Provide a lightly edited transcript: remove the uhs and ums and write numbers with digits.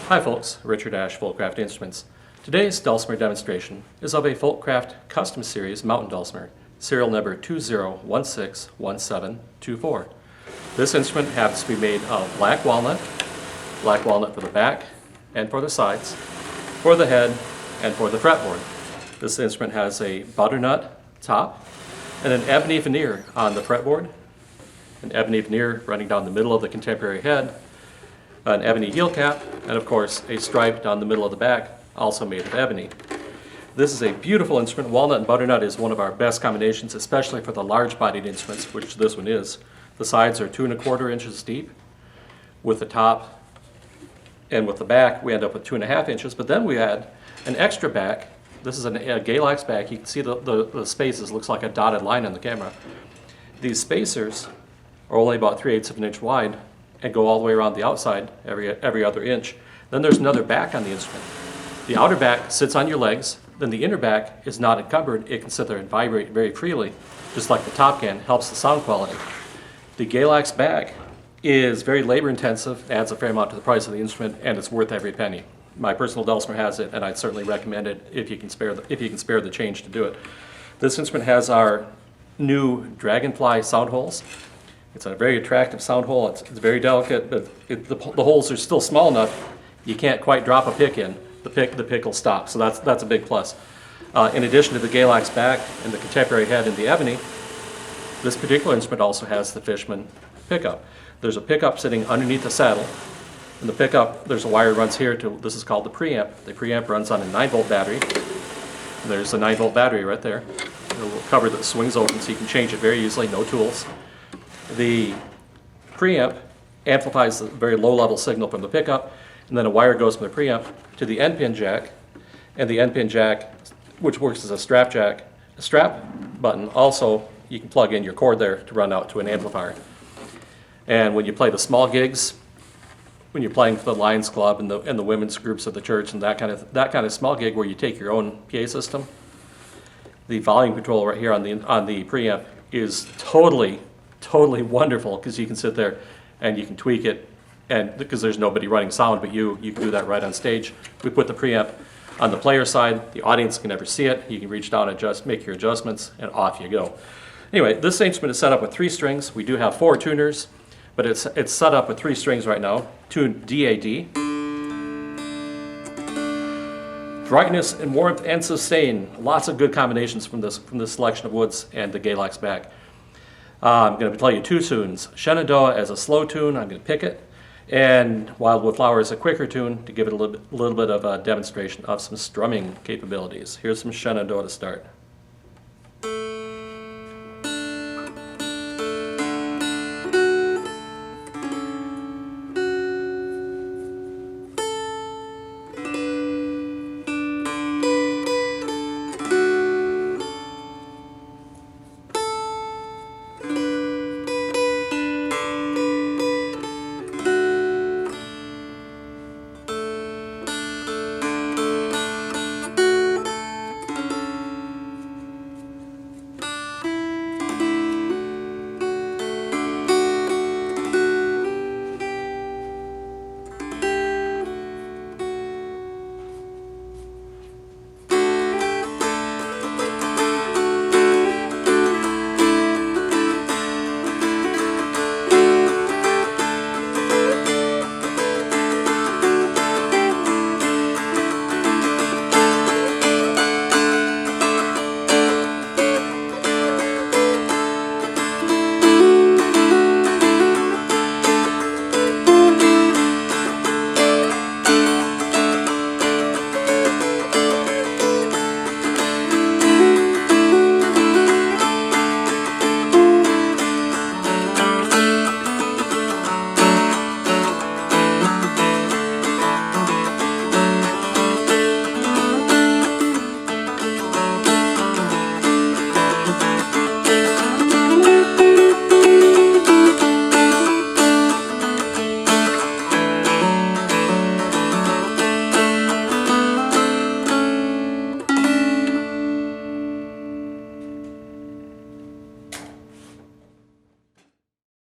Hi folks, Richard Ash, Folkcraft Instruments. Today's Dulcimer demonstration is of a Folkcraft Custom Series mountain dulcimer, serial number 20161724. This instrument happens to be made of black walnut for the back and for the sides, for the head, and for the fretboard. This instrument has a butternut top and an ebony veneer on the fretboard, an ebony veneer running down the middle of the contemporary head, an ebony heel cap, and of course a stripe down the middle of the back, also made of ebony. This is a beautiful instrument. Walnut and butternut is one of our best combinations, especially for the large-bodied instruments, which this one is. The sides are 2 1/4 inches deep with the top, and with the back we end up with 2 1/2 inches, but then we add an extra back. This is a Galax back. You can see the spaces, looks like a dotted line on the camera. These spacers are only about 3/8 of an inch wide and go all the way around the outside every other inch. Then there's another back on the instrument. The outer back sits on your legs, then the inner back is not encumbered. It can sit there and vibrate very freely, just like the top can, helps the sound quality. The Galax back is very labor intensive, adds a fair amount to the price of the instrument, and it's worth every penny. My personal dulcimer has it, and I'd certainly recommend it if you can spare the change to do it. This instrument has our new Dragonfly sound holes. It's a very attractive sound hole. It's very delicate, but the holes are still small enough you can't quite drop a pick in. The pick will stop, so that's a big plus. In addition to the Galax back and the contemporary head and the ebony, this particular instrument also has the Fishman Pick Up. There's a pickup sitting underneath the saddle, and the pickup, there's a wire runs here to, this is called the preamp. The preamp runs on a 9-volt battery. There's a 9-volt battery right there. A little cover that swings open so you can change it very easily, no tools. The preamp amplifies the very low-level signal from the pickup, and then a wire goes from the preamp to the end-pin jack, and the end-pin jack, which works as a strap jack, a strap button, also you can plug in your cord there to run out to an amplifier. And when you play the small gigs, when you're playing for the Lions Club and the women's groups of the church and that kind of small gig where you take your own PA system, the volume control right here on the preamp is totally wonderful, because you can sit there and you can tweak it, and because there's nobody running sound but you can do that right on stage. We put the preamp on the player side. The audience can never see it. You can reach down and make your adjustments, and off you go. Anyway, this instrument is set up with 3 strings. We do have 4 tuners, but it's set up with 3 strings right now. Tuned DAD. Brightness and warmth and sustain. Lots of good combinations from this selection of woods and the Galax back. I'm going to tell you 2 tunes. Shenandoah as a slow tune, I'm going to pick it, and Wildwood Flower as a quicker tune to give it a little bit of a demonstration of some strumming capabilities. Here's some Shenandoah to start.